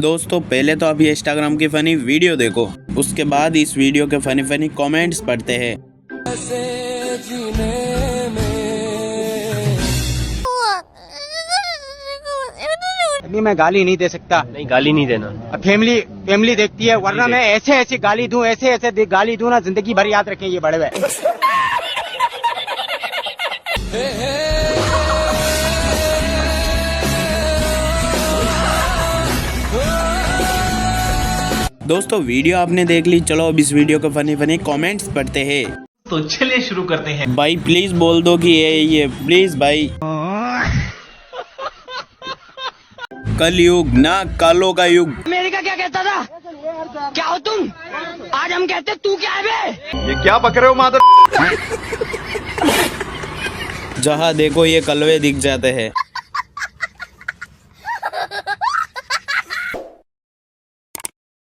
दोस्तों पहले तो आप ये इंस्टाग्राम की फनी वीडियो देखो, उसके बाद इस वीडियो के फनी फनी कमेंट्स पढ़ते हैं। अभी मैं गाली नहीं दे सकता। नहीं, गाली नहीं देना। फैमिली देखती है, वरना मैं ऐसे गाली दूं, ऐसे गाली दूं ना, जिंदगी भर याद रखें ये बड़े हुए। दोस्तों वीडियो आपने देख ली, चलो अब इस वीडियो के फनी फनी कमेंट्स पढ़ते हैं। तो चलिए शुरू करते हैं। भाई प्लीज बोल दो कि ये प्लीज भाई। कलयुग ना कालो का युग। अमेरिका क्या कहता था? क्या हो तुम? आज हम कहते तू क्या है बे? ये क्या बक रहे हो मादर? जहाँ देखो ये कलवे दिख जाते हैं।